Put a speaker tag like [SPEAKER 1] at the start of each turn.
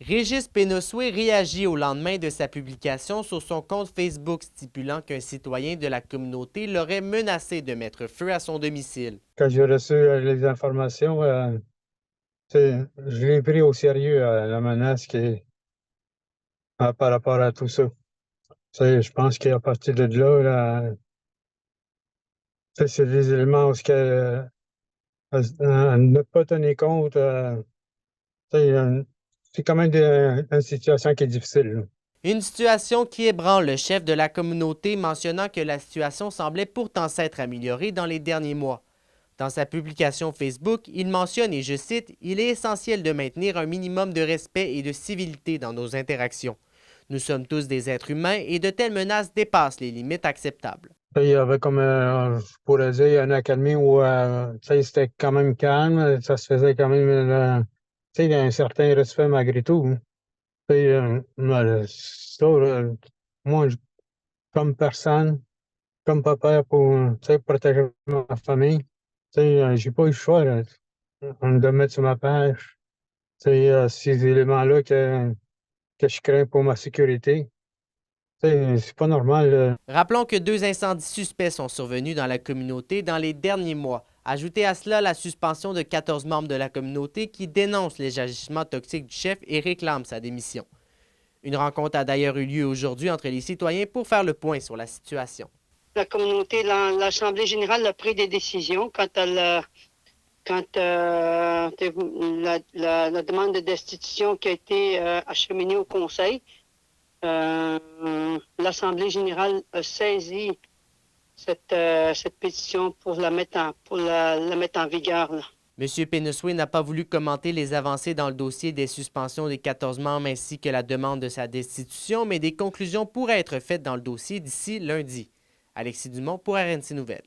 [SPEAKER 1] Régis Pénosoué réagit au lendemain de sa publication sur son compte Facebook stipulant qu'un citoyen de la communauté l'aurait menacé de mettre feu à son domicile.
[SPEAKER 2] Quand j'ai reçu les informations, je l'ai pris au sérieux, la menace par rapport à tout ça. Je pense qu'à partir de là, c'est des éléments où ne pas tenir compte. C'est quand même une situation qui est difficile, là.
[SPEAKER 1] Une situation qui ébranle le chef de la communauté, mentionnant que la situation semblait pourtant s'être améliorée dans les derniers mois. Dans sa publication Facebook, il mentionne, et je cite, « Il est essentiel de maintenir un minimum de respect et de civilité dans nos interactions. Nous sommes tous des êtres humains et de telles menaces dépassent les limites acceptables. »
[SPEAKER 2] Il y avait comme, je pourrais dire, une accalmie où c'était quand même calme, ça se faisait quand même un certain respect malgré tout, hein. Ça, là, moi, comme personne, comme papa, pour protéger ma famille, j'ai pas eu le choix là, de mettre sur ma page ces éléments-là que je crains pour ma sécurité. C'est pas normal, là.
[SPEAKER 1] Rappelons que 2 incendies suspects sont survenus dans la communauté dans les derniers mois. Ajoutez à cela la suspension de 14 membres de la communauté qui dénoncent les agissements toxiques du chef et réclament sa démission. Une rencontre a d'ailleurs eu lieu aujourd'hui entre les citoyens pour faire le point sur la situation.
[SPEAKER 3] La communauté, l'Assemblée générale a pris des décisions quant à la demande de destitution qui a été acheminée au Conseil. L'Assemblée générale a saisi cette pétition pour la mettre en vigueur, là.
[SPEAKER 1] M. Pénosoué n'a pas voulu commenter les avancées dans le dossier des suspensions des 14 membres ainsi que la demande de sa destitution, mais des conclusions pourraient être faites dans le dossier d'ici lundi. Alexis Dumont pour RNC Nouvelles.